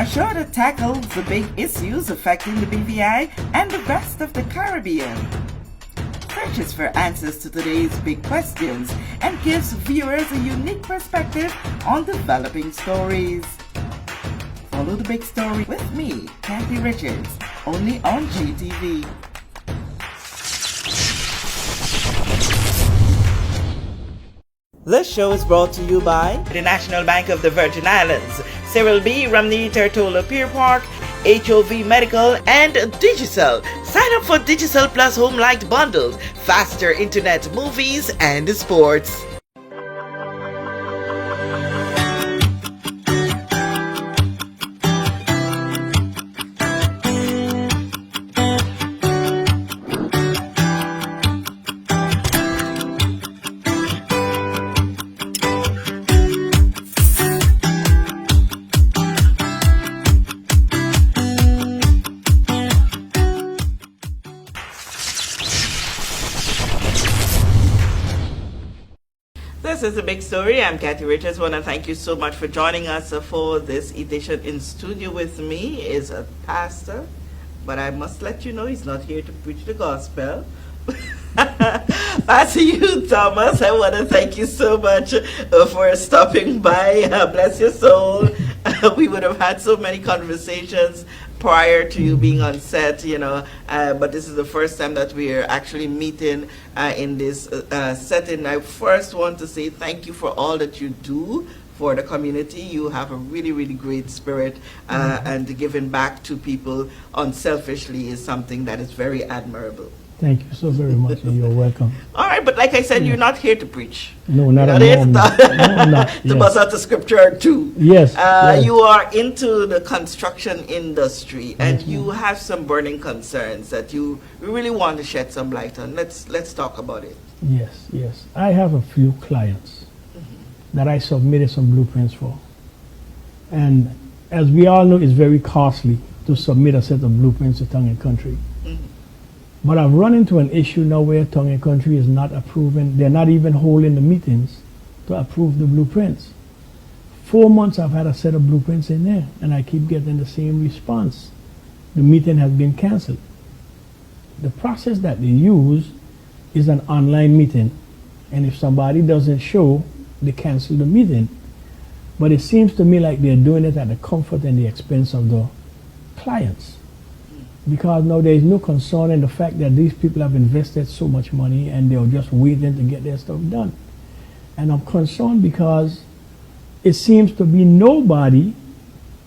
show that tackles the big issues affecting the BVI and the rest of the Caribbean. Searches for answers to today's big questions and gives viewers a unique perspective on developing stories. Follow the big story with me, Kathy Richards, only on GTV. This show is brought to you by the National Bank of the Virgin Islands, Cyril B. Ramney Tertola Pier Park, HOV Medical, and Digicel. Sign up for Digicel Plus Home Light bundles, faster internet, movies, and sports. This is a big story. I'm Kathy Richards. I want to thank you so much for joining us for this edition. In studio with me is a pastor, but I must let you know he's not here to preach the gospel. Pastor Hugh Thomas, I want to thank you so much for stopping by. Bless your soul. We would have had so many conversations prior to you being on set, but this is the first time that we are actually meeting in this setting. I first want to say thank you for all that you do for the community. You have a really, really great spirit, and giving back to people unselfishly is something that is very admirable. Thank you so very much, and you're welcome. All right, but like I said, you're not here to preach. No, not at all. No, I'm not. To bust out the scripture too. Yes, yes. You are into the construction industry, and you have some burning concerns that you really want to shed some light on. Let's talk about it. Yes. I have a few clients that I submitted some blueprints for. And as we all know, it's very costly to submit a set of blueprints to Tongue and Country. But I've run into an issue now where Tongue and Country is not approving. They're not even holding the meetings to approve the blueprints. 4 months I've had a set of blueprints in there, and I keep getting the same response. The meeting has been canceled. The process that they use is an online meeting, and if somebody doesn't show, they cancel the meeting. But it seems to me like they're doing it at the comfort and the expense of the clients. Because now there is no concern in the fact that these people have invested so much money and they're just waiting to get their stuff done. And I'm concerned because it seems to be nobody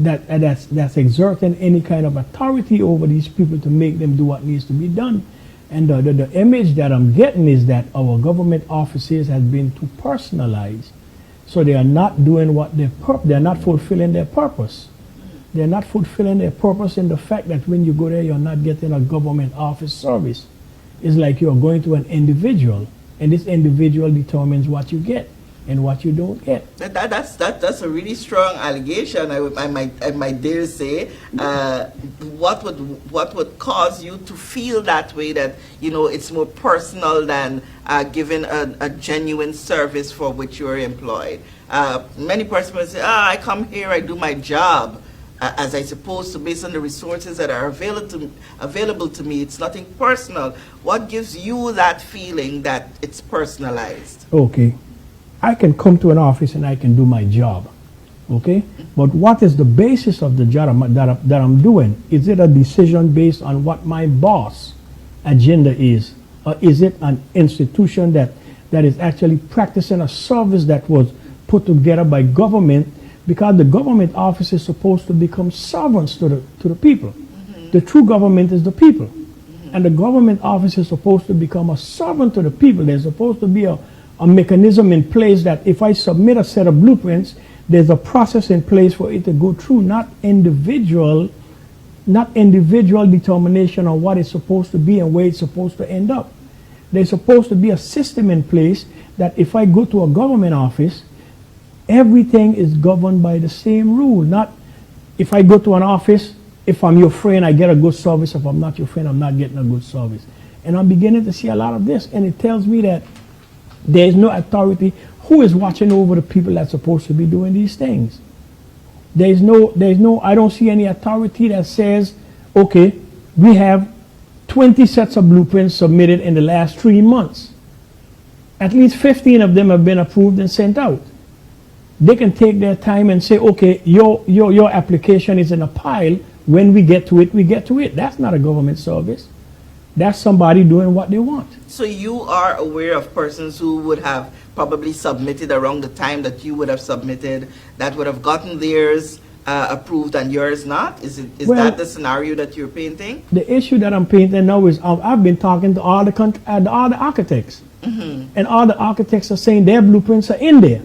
that's exerting any kind of authority over these people to make them do what needs to be done. And the image that I'm getting is that our government offices have been too personalized. So they are not doing what they're not fulfilling their purpose. They're not fulfilling their purpose in the fact that when you go there, you're not getting a government office service. It's like you're going to an individual, and this individual determines what you get and what you don't get. That's a really strong allegation. I might dare say. What would cause you to feel that way? That it's more personal than giving a genuine service for which you are employed. Many persons say, I come here, I do my job as I supposed to, based on the resources that are available to me. It's nothing personal. What gives you that feeling that it's personalized? Okay. I can come to an office and I can do my job. Okay? But what is the basis of the job that I'm doing? Is it a decision based on what my boss agenda is? Or is it an institution that is actually practicing a service that was put together by government? Because the government office is supposed to become servants to the people. The true government is the people. And the government office is supposed to become a servant to the people. There's supposed to be a mechanism in place that if I submit a set of blueprints, there's a process in place for it to go through, not individual determination on what it's supposed to be and where it's supposed to end up. There's supposed to be a system in place that if I go to a government office, everything is governed by the same rule. Not if I go to an office, if I'm your friend, I get a good service. If I'm not your friend, I'm not getting a good service. And I'm beginning to see a lot of this, and it tells me that there is no authority. Who is watching over the people that's supposed to be doing these things? I don't see any authority that says, okay, we have 20 sets of blueprints submitted in the last 3 months. At least 15 of them have been approved and sent out. They can take their time and say, okay, your application is in a pile. When we get to it, we get to it. That's not a government service. That's somebody doing what they want. So you are aware of persons who would have probably submitted around the time that you would have submitted, that would have gotten theirs approved and yours not? Is Well, that the scenario that you're painting? The issue that I'm painting now is I've been talking to all the architects. And all the architects are saying their blueprints are in there.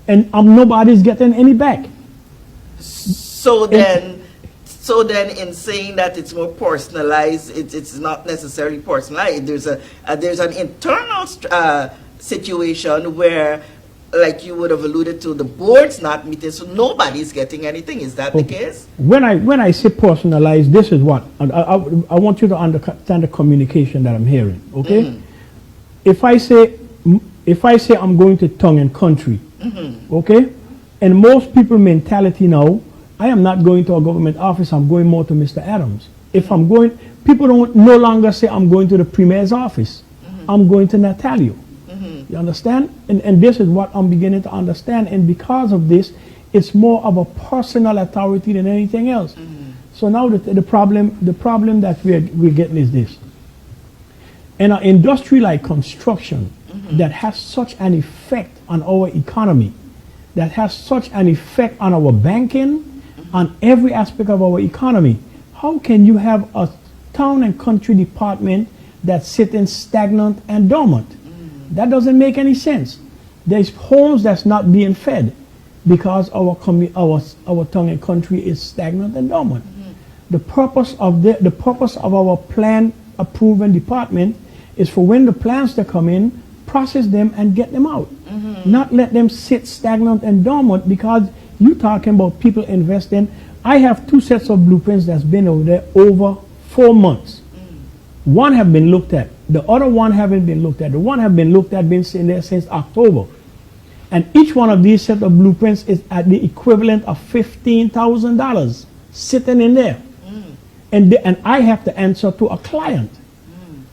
And nobody's getting any back. So then in saying that it's more personalized, it's not necessarily personalized. There's an internal situation where, like you would have alluded to, the board's not meeting, so nobody's getting anything. Is that the case? When I say personalized, this is what I want you to understand the communication that I'm hearing. Okay, if I say I'm going to tongue and country, okay, and most people mentality now, I am not going to a government office. I'm going more to Mr. Adams. If I'm going, people don't no longer say I'm going to the premier's office. I'm going to Natalio. You understand? And this is what I'm beginning to understand. And because of this, it's more of a personal authority than anything else. So now the problem that we're getting is this. In an industry like construction that has such an effect on our economy, that has such an effect on our banking, on every aspect of our economy, how can you have a town and country department that's sitting stagnant and dormant? That doesn't make any sense. There's homes that's not being fed because our town and country is stagnant and dormant. The purpose of our plan approving department is for when the plans that come in, process them and get them out. Not let them sit stagnant and dormant, because you're talking about people investing. I have 2 sets of blueprints that's been over there over 4 months. One have been looked at. The other one haven't been looked at. The one have been looked at, been sitting there since October. And each one of these set of blueprints is at the equivalent of $15,000 sitting in there. And I have to answer to a client.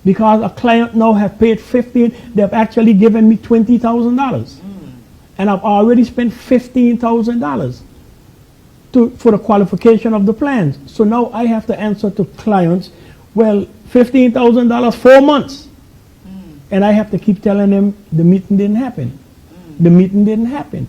Because a client now have paid $15,000, they've actually given me $20,000. And I've already spent $15,000 for the qualification of the plans. So now I have to answer to clients, well, $15,000, 4 months. And I have to keep telling them the meeting didn't happen. The meeting didn't happen.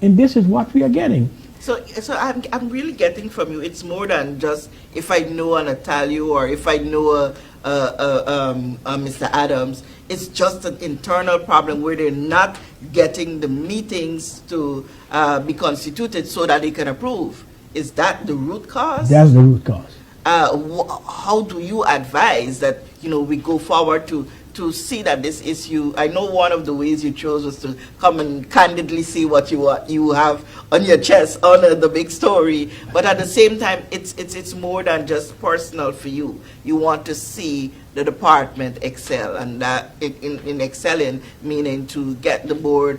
And this is what we are getting. So I'm really getting from you, it's more than just if I know an Natalio or if I know Mr. Adams. It's just an internal problem where they're not getting the meetings to be constituted so that they can approve. Is that the root cause? That's the root cause. How do you advise that we go forward to see that this issue? I know one of the ways you chose was to come and candidly see what you have on your chest, on the big story. But at the same time, it's more than just personal for you. You want to see the department excel, and that in excelling, meaning to get the board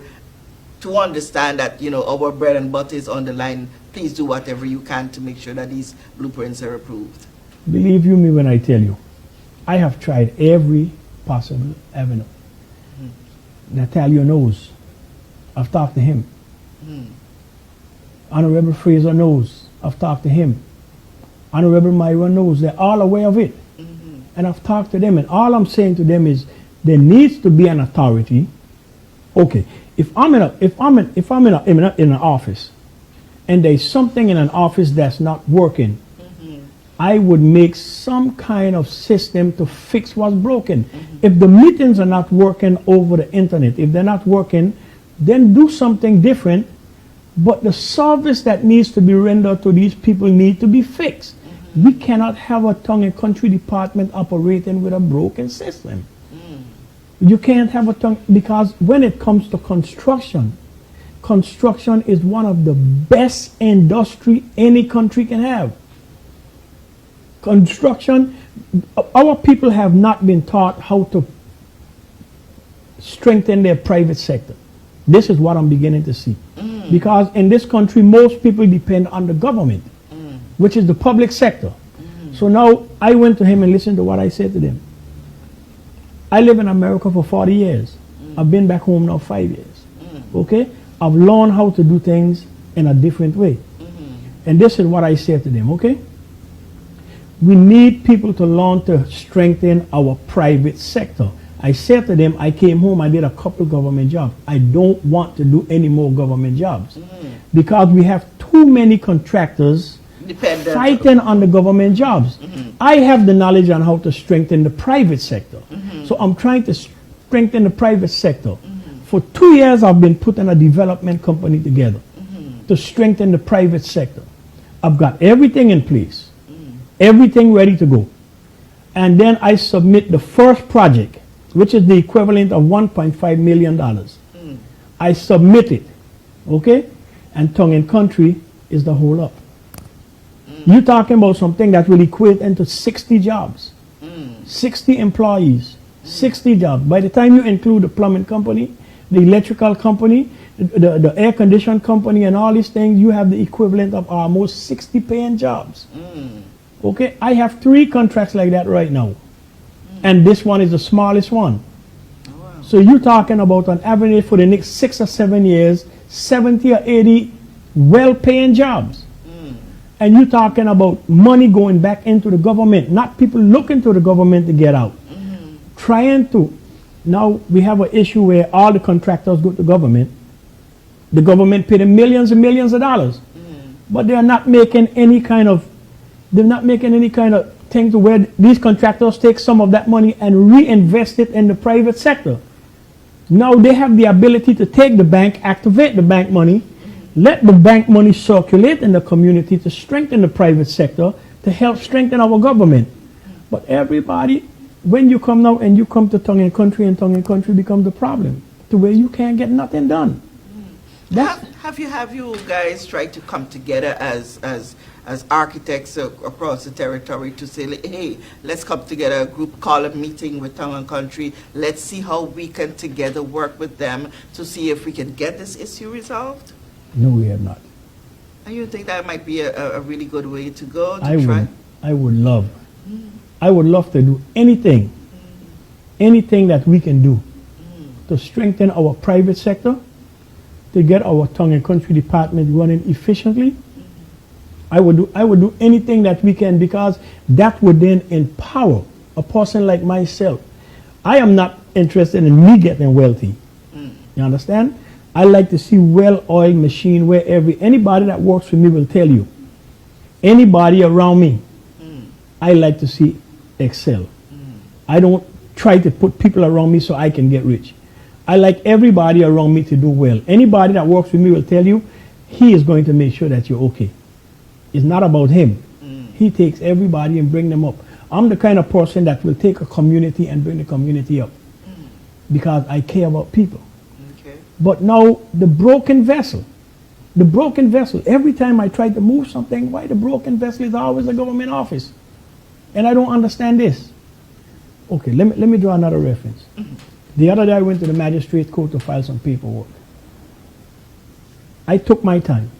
to understand that our bread and butter is on the line. Please do whatever you can to make sure that these blueprints are approved. Believe you me when I tell you, I have tried every possible avenue. Natalio knows. I've talked to him. Honorable Fraser knows. I've talked to him. Honorable Myron knows. They're all aware of it. And I've talked to them, and all I'm saying to them is there needs to be an authority. Okay, if I'm in an office and there's something in an office that's not working, I would make some kind of system to fix what's broken. If the meetings are not working over the internet, if they're not working, then do something different. But the service that needs to be rendered to these people need to be fixed. We cannot have a town and country department operating with a broken system. You can't have a town, because when it comes to construction, construction is one of the best industry any country can have. Construction, our people have not been taught how to strengthen their private sector. This is what I'm beginning to see. Because in this country, most people depend on the government, which is the public sector. So now I went to him and listened to what I said to them. I live in America for 40 years. I've been back home now 5 years. Okay? I've learned how to do things in a different way. And this is what I said to them, okay? We need people to learn to strengthen our private sector. I said to them, I came home, I did a couple government jobs. I don't want to do any more government jobs. Because we have too many contractors fighting on the government jobs. I have the knowledge on how to strengthen the private sector. So I'm trying to strengthen the private sector. For 2 years, I've been putting a development company together to strengthen the private sector. I've got everything in place, everything ready to go. And then I submit the first project, which is the equivalent of $1.5 million. I submit it, okay? And Tongue and Country is the whole up. You're talking about something that will equate into 60 jobs, 60 employees, 60 jobs. By the time you include the plumbing company, the electrical company, the air conditioning company, and all these things, you have the equivalent of almost 60 paying jobs. Okay, I have 3 contracts like that right now, and this one is the smallest one. So you're talking about an average for the next 6 or 7 years, 70 or 80 well-paying jobs. And you're talking about money going back into the government, not people looking to the government to get out. Trying to, now we have an issue where all the contractors go to government. The government pay them millions and millions of dollars. But they're not making any kind of, thing to where these contractors take some of that money and reinvest it in the private sector. Now they have the ability to take the bank, activate the bank money, let the bank money circulate in the community to strengthen the private sector, to help strengthen our government. But everybody, when you come now and you come to Tongue and Country becomes the problem, to where you can't get nothing done. Have you guys tried to come together as architects across the territory to say, hey, let's come together, a group, call a meeting with Tongue and Country, let's see how we can together work with them to see if we can get this issue resolved? No, we have not. And you think that might be a really good way to go, I would love to do anything that we can do to strengthen our private sector, to get our Tongue and Country department running efficiently. I would do anything that we can, because that would then empower a person like myself. I am not interested in me getting wealthy. You understand? I like to see well-oiled machine where anybody that works for me will tell you. Anybody around me, I like to see excel. I don't try to put people around me so I can get rich. I like everybody around me to do well. Anybody that works with me will tell you he is going to make sure that you're okay. It's not about him. He takes everybody and bring them up. I'm the kind of person that will take a community and bring the community up because I care about people. Okay. But now the broken vessel, every time I try to move something, why the broken vessel is always a government office? And I don't understand this. Okay, let me draw another reference. The other day I went to the magistrate court to file some paperwork. I took my time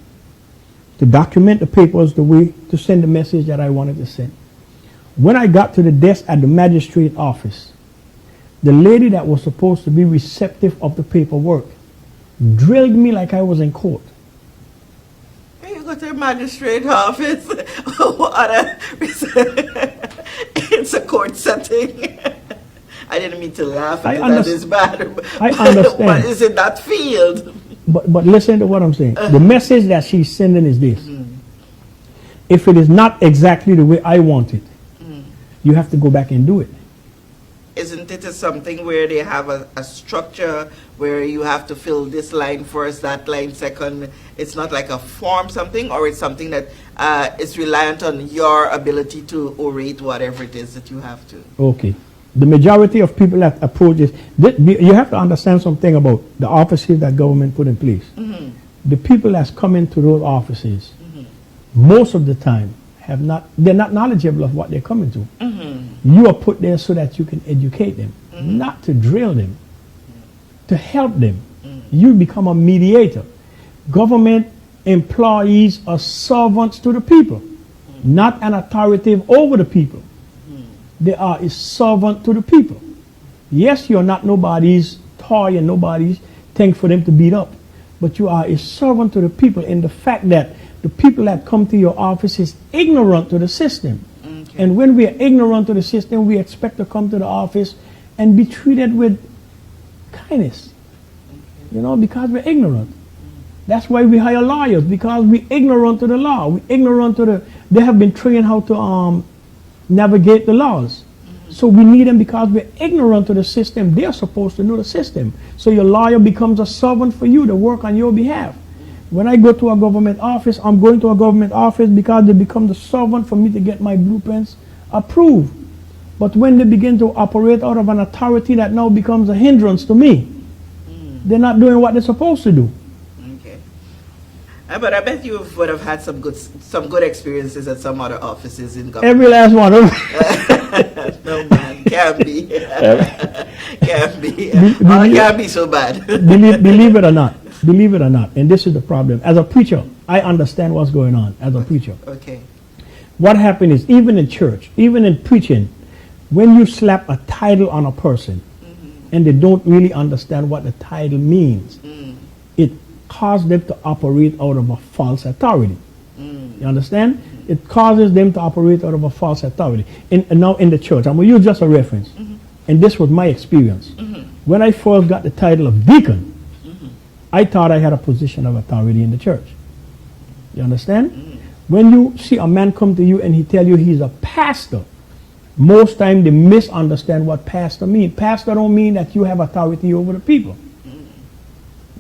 to document the papers the way to send the message that I wanted to send. When I got to the desk at the magistrate office, the lady that was supposed to be receptive of the paperwork drilled me like I was in court. You go to the magistrate office. It's a court setting. I didn't mean to laugh at that is bad. I understand. But is in that field. But listen to what I'm saying. The message that she's sending is this. If it is not exactly the way I want it, you have to go back and do it. Isn't it something where they have a structure where you have to fill this line first, that line second? It's not like a form something, or it's something that is reliant on your ability to orate whatever it is that you have to? Okay. The majority of people that approach this, you have to understand something about the offices that government put in place. The people that's come into those offices, most of the time, they're not knowledgeable of what they're coming to. You are put there so that you can educate them, not to drill them, to help them. You become a mediator. Government employees are servants to the people, not an authoritative over the people. They are a servant to the people. Yes, you're not nobody's toy and nobody's thing for them to beat up, but you are a servant to the people in the fact that the people that come to your office is ignorant to the system. Okay. And when we are ignorant to the system, we expect to come to the office and be treated with kindness, you know, because we're ignorant. That's why we hire lawyers, because we're ignorant to the law. We're ignorant to they have been trained how to navigate the laws. So we need them because we're ignorant to the system. They're supposed to know the system. So your lawyer becomes a servant for you to work on your behalf. When I go to a government office, I'm going to a government office because they become the servant for me to get my blueprints approved. But when they begin to operate out of an authority that now becomes a hindrance to me, they're not doing what they're supposed to do. Okay. But I bet you would have had some good experiences at some other offices in government. Every last one of them. No man, can't be. Can't be. Oh, it can't be so bad. Believe it or not. Believe it or not. And this is the problem. As a preacher, I understand what's going on as a preacher. Okay. What happened is, even in church, even in preaching, when you slap a title on a person and they don't really understand what the title means, it causes them to operate out of a false authority. You understand? It causes them to operate out of a false authority. And now in the church, I'm going to use just a reference. And this was my experience. When I first got the title of deacon, I thought I had a position of authority in the church. You understand? When you see a man come to you and he tell you he's a pastor, most time they misunderstand what pastor means. Pastor don't mean that you have authority over the people.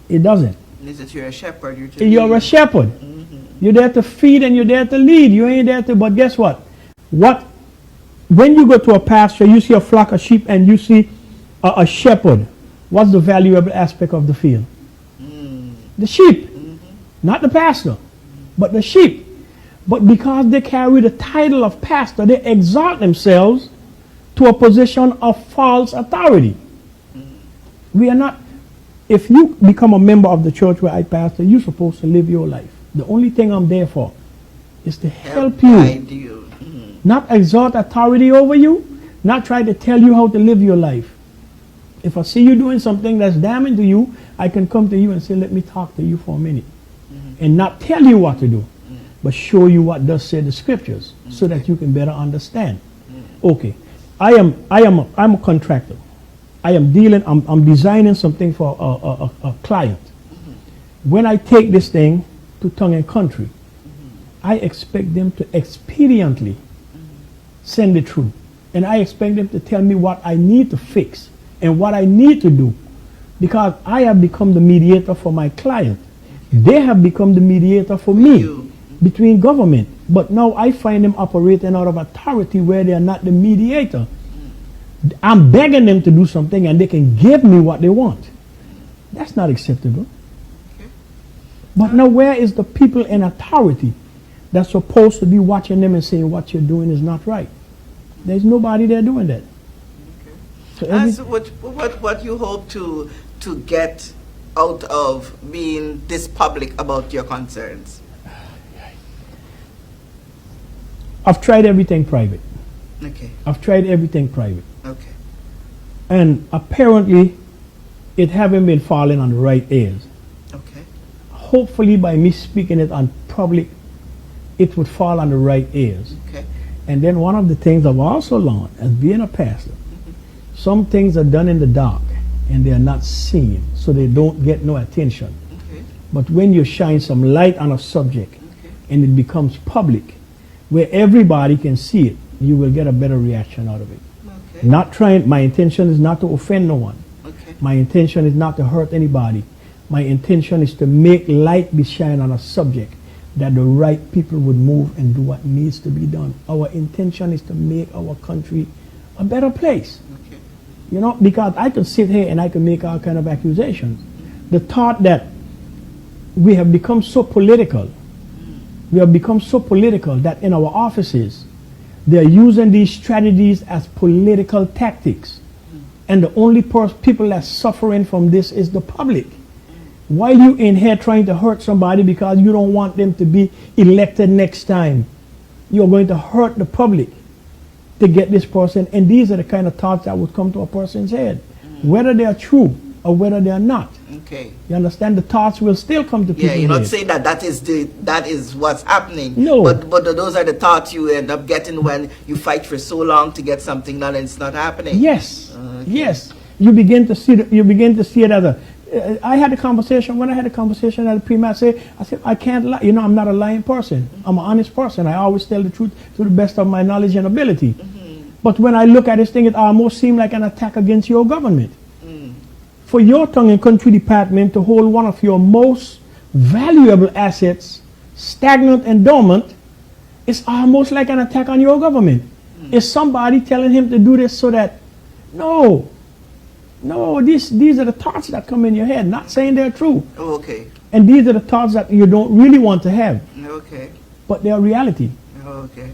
It doesn't. Is it you're a shepherd? You're a shepherd. You're there to feed and you're there to lead. You ain't there to, but guess what? When you go to a pasture, you see a flock of sheep and you see a shepherd. What's the valuable aspect of the field? The sheep. Not the pastor, but the sheep. But because they carry the title of pastor, they exalt themselves to a position of false authority. We are not, if you become a member of the church where I pastor, you're supposed to live your life. The only thing I'm there for is to help you. Not exalt authority over you, not try to tell you how to live your life. If I see you doing something that's damning to you, I can come to you and say, let me talk to you for a minute. And not tell you what to do, but show you what does say the scriptures so that you can better understand. Okay, I'm a contractor. I'm designing something for a client. When I take this thing to Tongue and Country, I expect them to expediently send it through. And I expect them to tell me what I need to fix and what I need to do, because I have become the mediator for my client. They have become the mediator for me between government. But now I find them operating out of authority where they are not the mediator. I'm begging them to do something and they can give me what they want. That's not acceptable. But now where is the people in authority that's supposed to be watching them and saying what you're doing is not right? There's nobody there doing that. So what you hope to get out of being this public about your concerns? I've tried everything private. Okay. I've tried everything private. Okay. And apparently it haven't been falling on the right ears. Okay. Hopefully by me speaking it on public, it would fall on the right ears. Okay. And then one of the things I've also learned as being a pastor, some things are done in the dark and they are not seen, so they don't get no attention. Okay. But when you shine some light on a subject Okay. and it becomes public, where everybody can see it, you will get a better reaction out of it. Okay. My intention is not to offend no one. Okay. My intention is not to hurt anybody. My intention is to make light be shined on a subject that the right people would move and do what needs to be done. Our intention is to make our country a better place. Okay. You know, because I could sit here and I could make all kind of accusations. The thought that we have become so political, that in our offices, they're using these strategies as political tactics. And the only people that's suffering from this is the public. while you in here trying to hurt somebody because you don't want them to be elected next time, you're going to hurt the public to get this person. And these are the kind of thoughts that would come to a person's head, whether they are true or whether they are not. Okay. You understand? The thoughts will still come to people's Yeah, you're not head. saying that that is what's happening. No. But those are the thoughts you end up getting when you fight for so long to get something done and it's not happening. Yes, Okay. yes. You begin to see it as a. I had a conversation when I had a conversation at the premier. I said I can't lie. You know, I'm not a lying person. I'm an honest person. I always tell the truth to the best of my knowledge and ability. But when I look at this thing, it almost seemed like an attack against your government. For your tongue and country department to hold one of your most valuable assets stagnant and dormant, it's almost like an attack on your government. Is somebody telling him to do this so that, no, these are the thoughts that come in your head, not saying they're true. Oh, okay. And these are the thoughts that you don't really want to have, Okay. but they're reality. Okay.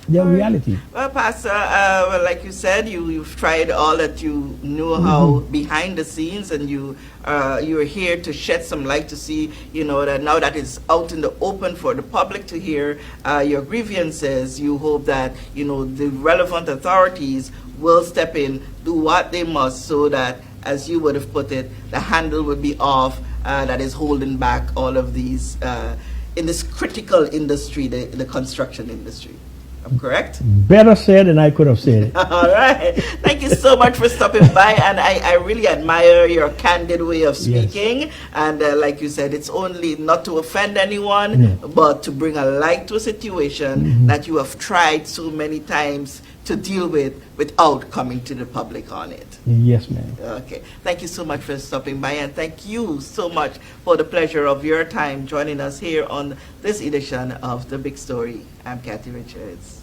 They're reality. Well, Pastor, well, like you said, you've tried all that you knew how behind the scenes, and you're here to shed some light to see, you know, that now that it's out in the open for the public to hear your grievances, you hope that, you know, the relevant authorities will step in, do what they must, so that, as you would have put it, the handle would be off that is holding back all of these in this critical industry, the construction industry. I'm correct? Better said than I could have said it. All right. Thank you so much for stopping by, and I really admire your candid way of speaking. And like you said, it's only not to offend anyone, but to bring a light to a situation that you have tried so many times to deal with without coming to the public on it. Yes, ma'am. Okay. Thank you so much for stopping by, and thank you so much for the pleasure of your time joining us here on this edition of The Big Story. I'm Kathy Richards.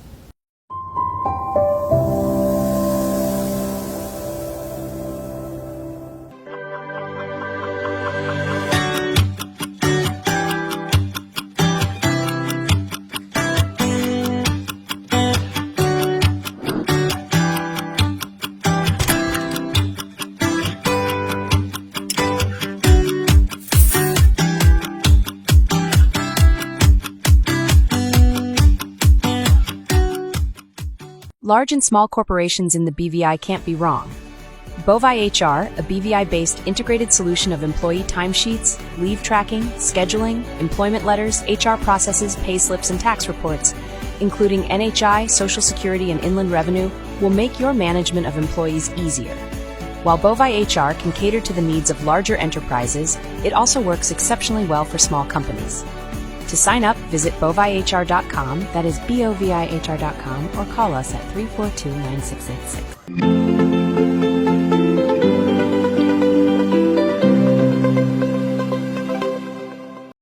Large and small corporations in the BVI can't be wrong. Bovi HR, a BVI-based integrated solution of employee timesheets, leave tracking, scheduling, employment letters, HR processes, pay slips, and tax reports, including NHI, Social Security, and Inland Revenue, will make your management of employees easier. While Bovi HR can cater to the needs of larger enterprises, it also works exceptionally well for small companies. To sign up, visit bovihr.com, that is bovihr.com, or call us at 342-9686.